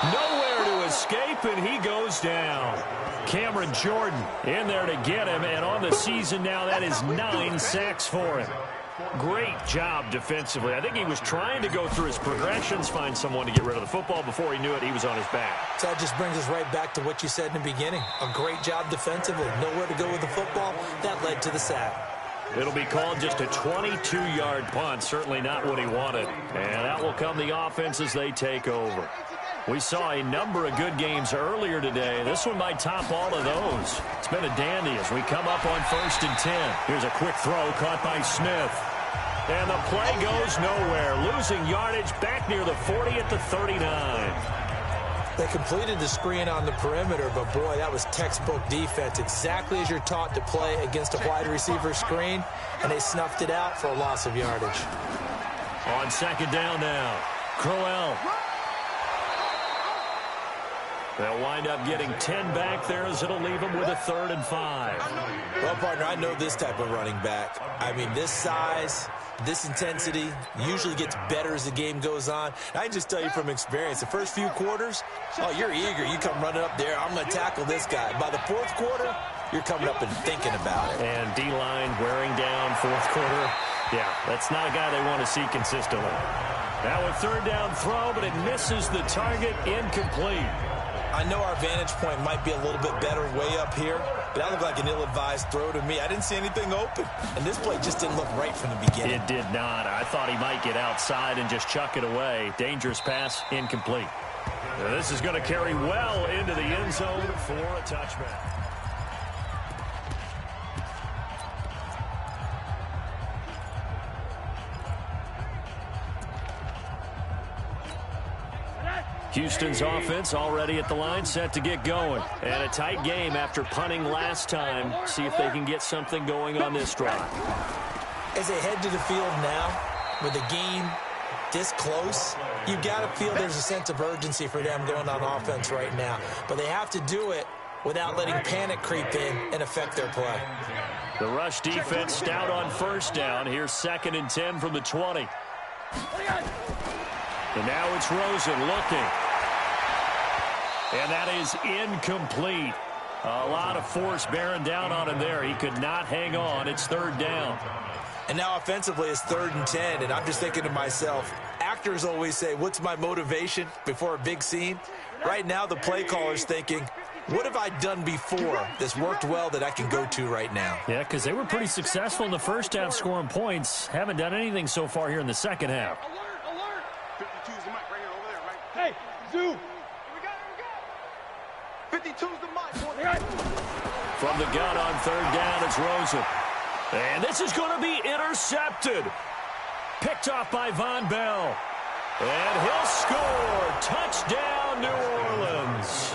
Nowhere to escape, and he goes down. Cameron Jordan in there to get him, and on the season now, that is 9 sacks for him. Great job defensively. I think he was trying to go through his progressions, find someone to get rid of the football. Before he knew it, he was on his back. So that just brings us right back to what you said in the beginning. A great job defensively. Nowhere to go with the football. That led to the sack. It'll be called just a 22-yard punt. Certainly not what he wanted. And out will come the offense as they take over. We saw a number of good games earlier today. This one might top all of those. It's been a dandy as we come up on 1st and 10. Here's a quick throw caught by Smith. And the play goes nowhere. Losing yardage back near the 40 at the 39. They completed the screen on the perimeter, but boy, that was textbook defense. Exactly as you're taught to play against a wide receiver screen, and they snuffed it out for a loss of yardage. On 2nd down now, Crowell. They'll wind up getting 10 back there as it'll leave them with a 3rd and 5. Well, partner, I know this type of running back. I mean, this size, this intensity usually gets better as the game goes on. I can just tell you from experience, the first few quarters, oh, you're eager. You come running up there, I'm going to tackle this guy. By the 4th quarter, you're coming up and thinking about it. And D-line wearing down 4th quarter. Yeah, that's not a guy they want to see consistently. Now a 3rd down throw, but it misses the target, incomplete. I know our vantage point might be a little bit better way up here, but that looked like an ill-advised throw to me. I didn't see anything open, and this play just didn't look right from the beginning. It did not. I thought he might get outside and just chuck it away. Dangerous pass, incomplete. Now this is going to carry well into the end zone for a touchback. Houston's offense already at the line, set to get going. And a tight game after punting last time. See if they can get something going on this drive. As they head to the field now, with the game this close, you've got to feel there's a sense of urgency for them going on offense right now. But they have to do it without letting panic creep in and affect their play. The rush defense stout on 1st down. Here's 2nd and 10 from the 20. And now it's Rosen looking. And that is incomplete. A lot of force bearing down on him there. He could not hang on. It's 3rd down. And now offensively it's 3rd and 10. And I'm just thinking to myself, actors always say, what's my motivation before a big scene? Right now the play caller's thinking, what have I done before that's worked well that I can go to right now? Yeah, because they were pretty successful in the 1st half scoring points. Haven't done anything so far here in the 2nd half. 52's the mic right here over there, right? Hey, Zoo. 52's the mic. From the gun on 3rd down, it's Rosen. And this is going to be intercepted. Picked off by Von Bell. And he'll score. Touchdown, New Orleans.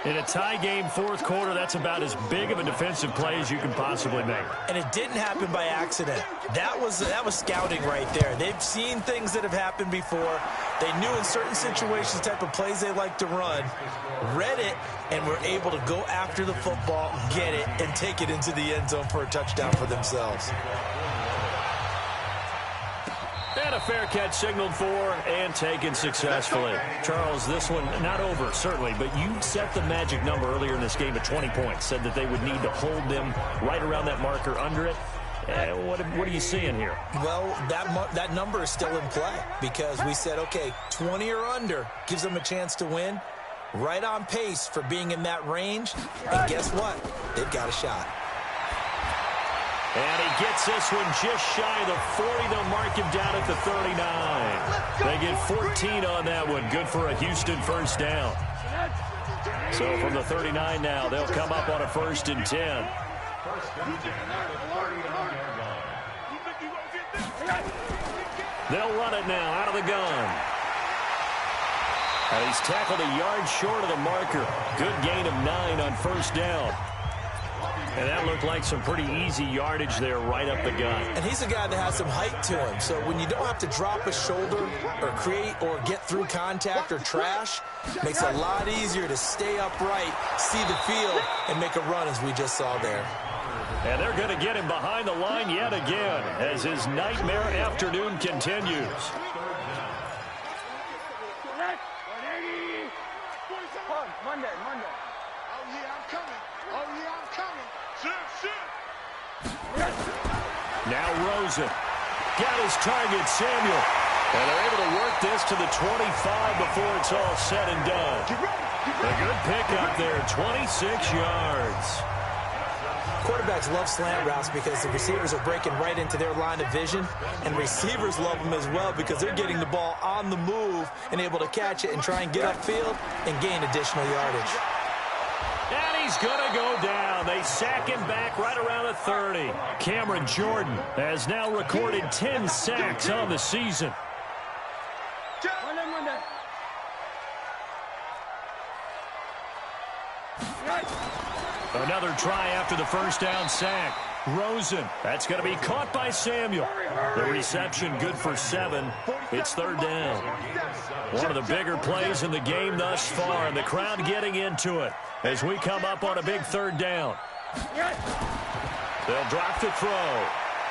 In a tie game 4th quarter, that's about as big of a defensive play as you can possibly make. And it didn't happen by accident. That was scouting right there. They've seen things that have happened before. They knew in certain situations the type of plays they like to run, read it, and were able to go after the football, get it, and take it into the end zone for a touchdown for themselves. a fair catch signaled for and taken successfully. Charles, this one not over, certainly, but you set the magic number earlier in this game at 20 points. Said that they would need to hold them right around that marker under it. What are you seeing here? Well, that number is still in play because we said, okay, 20 or under gives them a chance to win. Right on pace for being in that range. And guess what? They've got a shot. And he gets this one just shy of the 40. They'll mark him down at the 39. They get 14 on that one. Good for a Houston first down. So from the 39 now, they'll come up on a 1st and 10. They'll run it now out of the gun. And he's tackled a yard short of the marker. Good gain of 9 on 1st down. And that looked like some pretty easy yardage there right up the gut. And he's a guy that has some height to him. So when you don't have to drop a shoulder or create or get through contact or trash, it makes it a lot easier to stay upright, see the field, and make a run as we just saw there. And they're going to get him behind the line yet again as his nightmare afternoon continues. Monday. Oh, yeah, I'm coming. Shoot. Now Rosen. Got his target, Samuel. And they're able to work this to the 25 before it's all said and done. A good pickup there, 26 yards. Quarterbacks love slant routes because the receivers are breaking right into their line of vision, and receivers love them as well because they're getting the ball on the move and able to catch it and try and get upfield and gain additional yardage. And he's going to go down. They sack him back right around the 30. Cameron Jordan has now recorded 10 sacks on the season. Monday. Another try after the 1st down sack. Rosen. That's going to be caught by Samuel. The reception good for 7. It's 3rd down. One of the bigger plays in the game thus far, and the crowd getting into it as we come up on a big 3rd down. They'll drop the throw.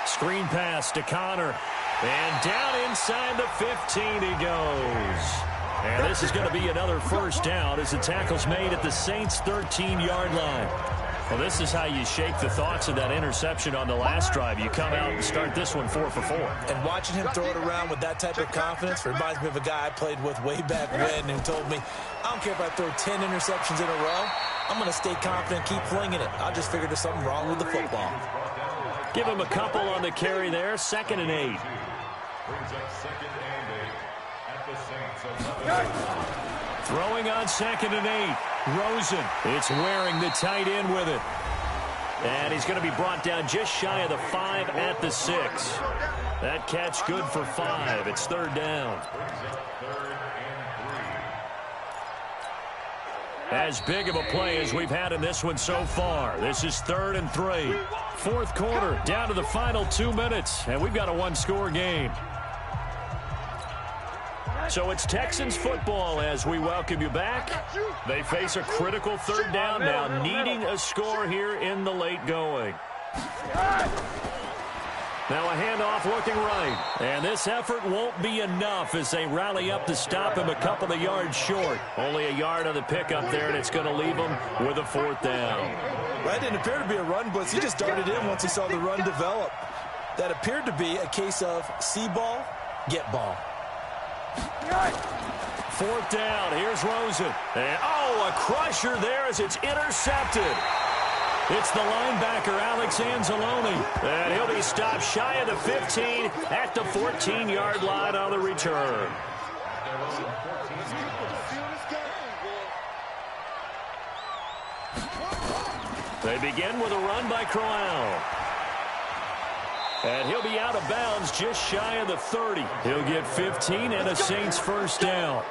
Screen pass to Connor. And down inside the 15 he goes. And this is going to be another 1st down as the tackle's made at the Saints' 13-yard line. Well, this is how you shake the thoughts of that interception on the last drive. You come out and start this one 4 for 4. And watching him throw it around with that type of confidence reminds me of a guy I played with way back when who told me, I don't care if I throw 10 interceptions in a row. I'm going to stay confident, keep flinging it. I just figured there's something wrong with the football. Give him a couple on the carry there. 2nd and 8. Throwing on 2nd and 8. Rosen. It's wearing the tight end with it. And he's going to be brought down just shy of the 5 at the 6. That catch good for 5. It's 3rd down. As big of a play as we've had in this one so far. This is 3rd and 3. 4th quarter, down to the final 2 minutes. And we've got a 1-score game. So it's Texans football as we welcome you back. They face a critical 3rd down now, needing a score here in the late going. Now a handoff looking right. And this effort won't be enough as they rally up to stop him a couple of yards short. Only a yard on the pickup there, and it's going to leave him with a 4th down. That didn't appear to be a run blitz. He just darted in once he saw the run develop. That appeared to be a case of see ball, get ball. 4th down. Here's Rosen. And, a crusher there as it's intercepted. It's the linebacker, Alex Anzalone. And he'll be stopped shy of the 15 at the 14-yard line on the return. They begin with a run by Crowell. And he'll be out of bounds just shy of the 30. He'll get 15 and a Saints 1st down.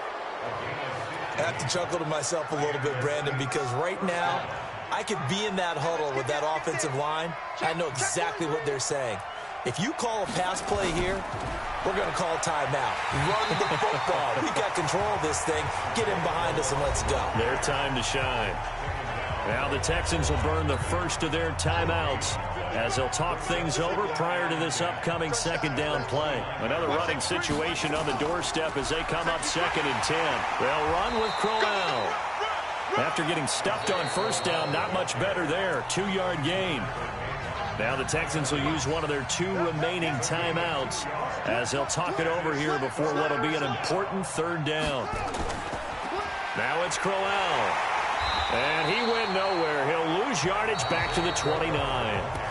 I have to chuckle to myself a little bit, Brandon, because right now I could be in that huddle with that offensive line. I know exactly what they're saying. If you call a pass play here, we're going to call a timeout. Run the football. We've got control of this thing. Get him behind us and let's go. Their time to shine. Now the Texans will burn the first of their timeouts as they'll talk things over prior to this upcoming second down play. Another running situation on the doorstep as they come up 2nd and 10. They'll run with Crowell. After getting stuffed on first down, not much better there. 2-yard gain. Now the Texans will use one of their 2 remaining timeouts as they'll talk it over here before what will be an important 3rd down. Now it's Crowell. And he went nowhere. He'll lose yardage back to the 29.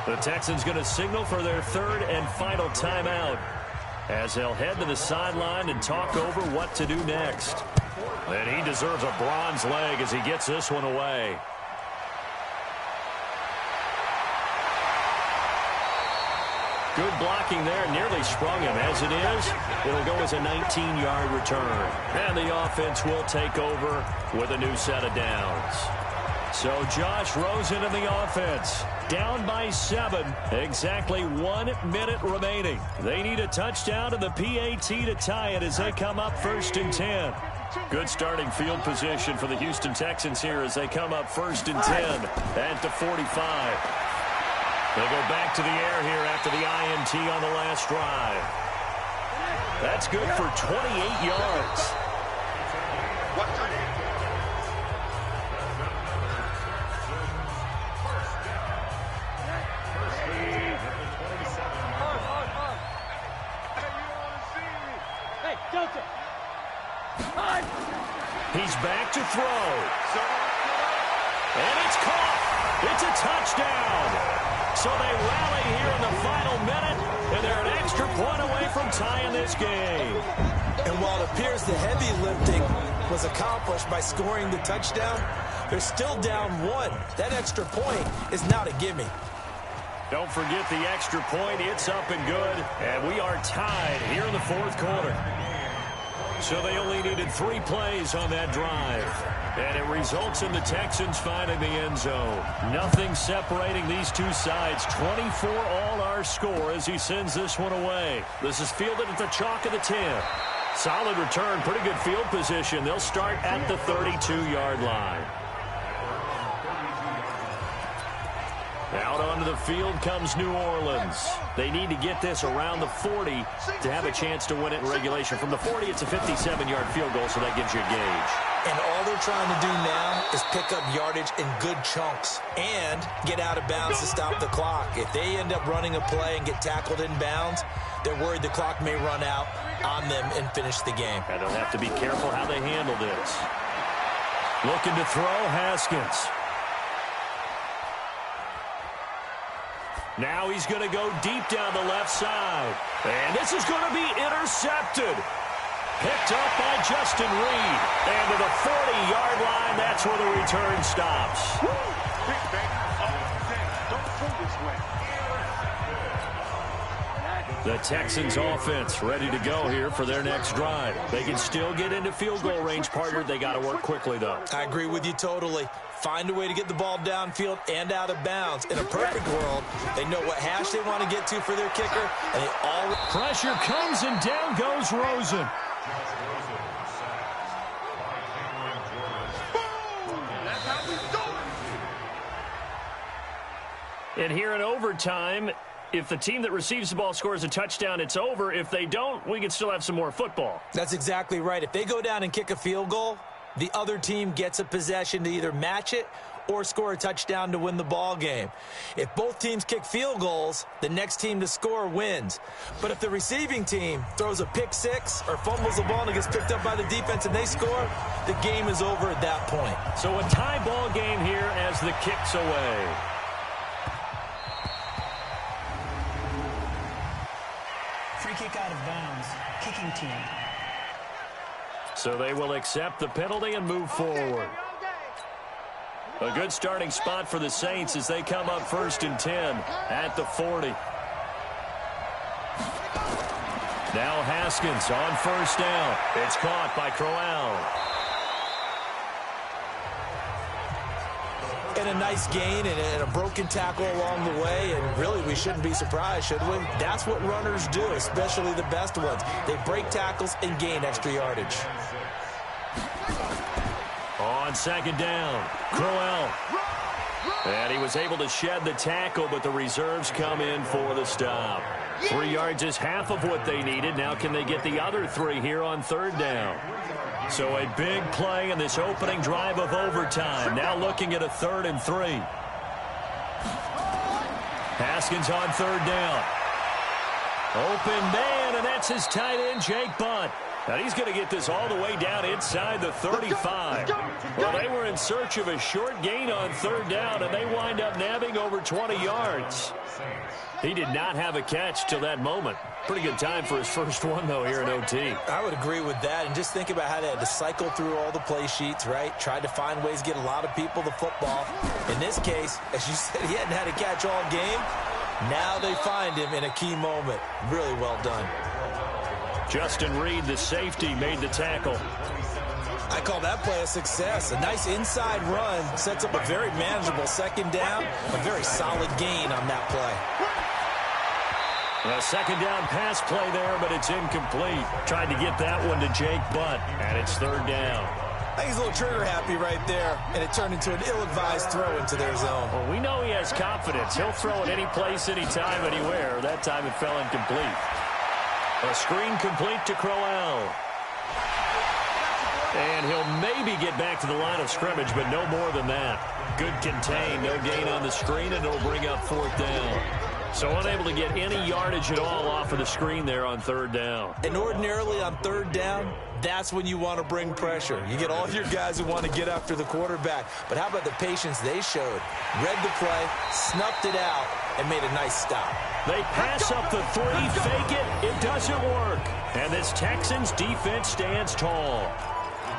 The Texans going to signal for their 3rd and final timeout as they'll head to the sideline and talk over what to do next. And he deserves a bronze leg as he gets this one away. Good blocking there, nearly sprung him. As it is, it'll go as a 19-yard return. And the offense will take over with a new set of downs. So Josh Rosen in the offense, down by 7, exactly 1 minute remaining. They need a touchdown and the PAT to tie it as they come up 1st and 10. Good starting field position for the Houston Texans here as they come up 1st and 10 at the 45. They'll go back to the air here after the INT on the last drive. That's good for 28 yards. He's back to throw. And it's caught. It's a touchdown. So they rally here in the final minute, and they're an extra point away from tying this game. And while it appears the heavy lifting was accomplished by scoring the touchdown, they're still down 1. That extra point is not a gimme. Don't forget the extra point. It's up and good, and we are tied here in the 4th quarter. So they only needed 3 plays on that drive. And it results in the Texans finding the end zone. Nothing separating these two sides. 24 all our score as he sends this one away. This is fielded at the chalk of the 10. Solid return, pretty good field position. They'll start at the 32-yard line. Out onto the field comes New Orleans. They need to get this around the 40 to have a chance to win it in regulation. From the 40, it's a 57-yard field goal, so that gives you a gauge. And all they're trying to do now is pick up yardage in good chunks and get out of bounds to stop the clock. If they end up running a play and get tackled in bounds, they're worried the clock may run out on them and finish the game. And they'll have to be careful how they handle this. Looking to throw, Haskins. Now he's going to go deep down the left side. And this is going to be intercepted. Picked up by Justin Reed. And to the 40-yard line, that's where the return stops. The Texans offense ready to go here for their next drive. They can still get into field goal range, partner. They got to work quickly, though. I agree with you totally. Find a way to get the ball downfield and out of bounds. In a perfect world, they know what hash they want to get to for their kicker, and they all... Pressure comes, and down goes Rosen. And here in overtime, if the team that receives the ball scores a touchdown, it's over. If they don't, we can still have some more football. That's exactly right. If they go down and kick a field goal, the other team gets a possession to either match it or score a touchdown to win the ball game. If both teams kick field goals, the next team to score wins. But if the receiving team throws a pick six or fumbles the ball and it gets picked up by the defense and they score, the game is over at that point. So a tie ball game here as the kick's away. Free kick out of bounds. Kicking team. So they will accept the penalty and move forward. A good starting spot for the Saints as they come up 1st and 10 at the 40. Now Haskins on 1st down. It's caught by Crowell. And a nice gain and a broken tackle along the way, and really we shouldn't be surprised, should we? That's what runners do, especially the best ones. They break tackles and gain extra yardage. On 2nd down, Crowell. And he was able to shed the tackle, but the reserves come in for the stop. 3 yards is half of what they needed. Now can they get the other 3 here on third down? So a big play in this opening drive of overtime. Now looking at a 3rd and 3. Haskins on third down. Open man, and that's his tight end, Jake Butt. And he's going to get this all the way down inside the 35. Well, they were in search of a short gain on third down, and they wind up nabbing over 20 yards. He did not have a catch till that moment. Pretty good time for his first one, though, here in OT. I would agree with that. And just think about how they had to cycle through all the play sheets, right? Tried to find ways to get a lot of people the football. In this case, as you said, he hadn't had a catch all game. Now they find him in a key moment. Really well done. Justin Reed, the safety, made the tackle. I call that play a success. A nice inside run sets up a very manageable second down. A very solid gain on that play. A second down pass play there, but it's incomplete. Tried to get that one to Jake Butt, and it's third down. I think he's a little trigger happy right there, and it turned into an ill-advised throw into their zone. Well, we know he has confidence. He'll throw it any place, anytime, anywhere. That time it fell incomplete. A screen complete to Crowell. And he'll maybe get back to the line of scrimmage, but no more than that. Good contain, no gain on the screen, and it'll bring up fourth down. So unable to get any yardage at all off of the screen there on third down. And ordinarily on third down, that's when you want to bring pressure. You get all your guys who want to get after the quarterback. But how about the patience they showed? Read the play, snuffed it out, and made a nice stop. They pass up the 3, fake it. It doesn't work. And this Texans defense stands tall.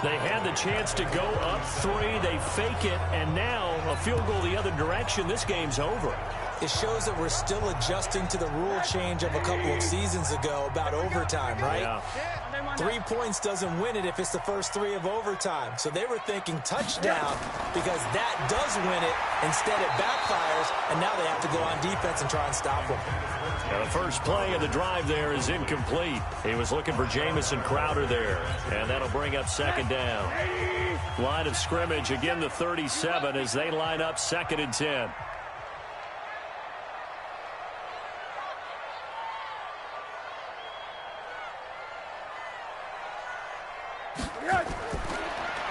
They had the chance to go up 3. They fake it, and now a field goal the other direction. This game's over. It shows that we're still adjusting to the rule change of a couple of seasons ago about overtime, right? Yeah. 3 points doesn't win it if it's the first 3 of overtime. So they were thinking touchdown because that does win it. Instead, it backfires, and now they have to go on defense and try and stop them. Now the first play of the drive there is incomplete. He was looking for Jamison Crowder there, and that'll bring up second down. Line of scrimmage, again the 37 as they line up 2nd and 10.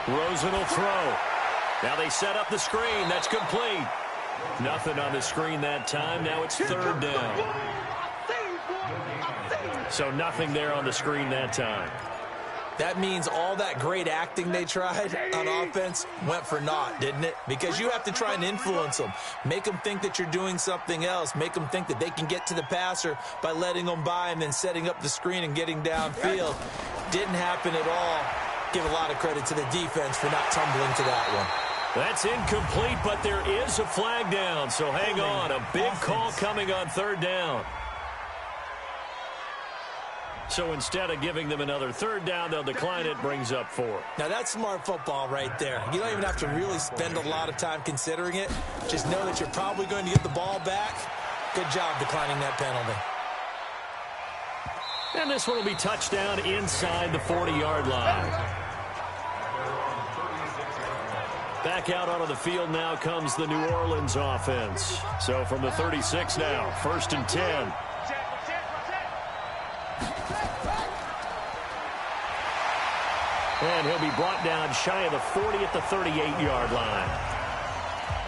Rosen will throw. Now they set up the screen. That's complete. Nothing on the screen that time. Now it's third down. So nothing there on the screen that time. That means all that great acting they tried on offense went for naught, didn't it? Because you have to try and influence them. Make them think that you're doing something else. Make them think that they can get to the passer by letting them by and then setting up the screen and getting downfield. Didn't happen at all. Give a lot of credit to the defense for not tumbling to that one. That's incomplete, but there is a flag down, so hang on. A big call coming on third down. So instead of giving them another third down, they'll decline it, brings up 4. Now that's smart football right there. You don't even have to really spend a lot of time considering it. Just know that you're probably going to get the ball back. Good job declining that penalty. And this one will be touchdown inside the 40-yard line. Back out onto the field now comes the New Orleans offense. So from the 36 now, 1st and 10. And he'll be brought down shy of the 40 at the 38-yard line.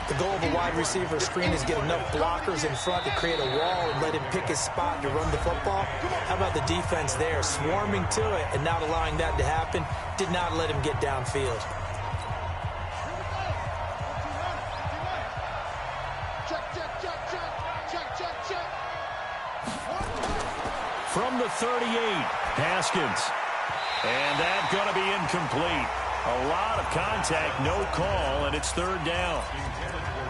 The goal of a wide receiver screen is get enough blockers in front to create a wall and let him pick his spot to run the football. How about the defense there, swarming to it and not allowing that to happen? Did not let him get downfield. From the 38, Haskins. And that's going to be incomplete. A lot of contact, no call, and it's third down.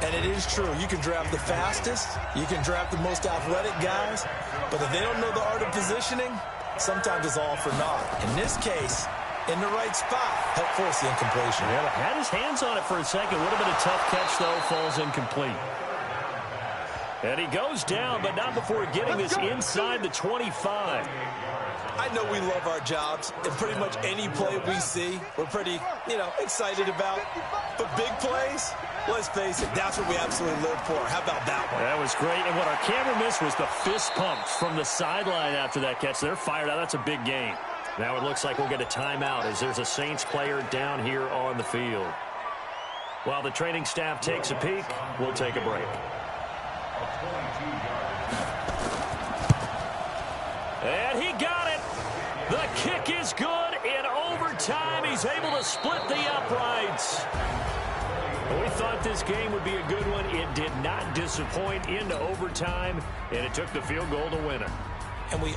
And it is true. You can draft the fastest. You can draft the most athletic guys. But if they don't know the art of positioning, sometimes it's all for naught. In this case, in the right spot, help force the incompletion. Yeah, had his hands on it for a second. Would have been a tough catch, though. Falls incomplete. And he goes down, but not before getting this inside the 25. I know we love our jobs, and pretty much any play we see, we're pretty, excited about. But big plays, let's face it, that's what we absolutely live for. How about that one? That was great, and what our camera missed was the fist pumps from the sideline after that catch. They're fired out. That's a big gain. Now it looks like we'll get a timeout as there's a Saints player down here on the field. While the training staff takes a peek, we'll take a break. And he got it. The kick is good. In overtime, he's able to split the uprights. We thought this game would be a good one. It did not disappoint into overtime, and it took the field goal to win it. And we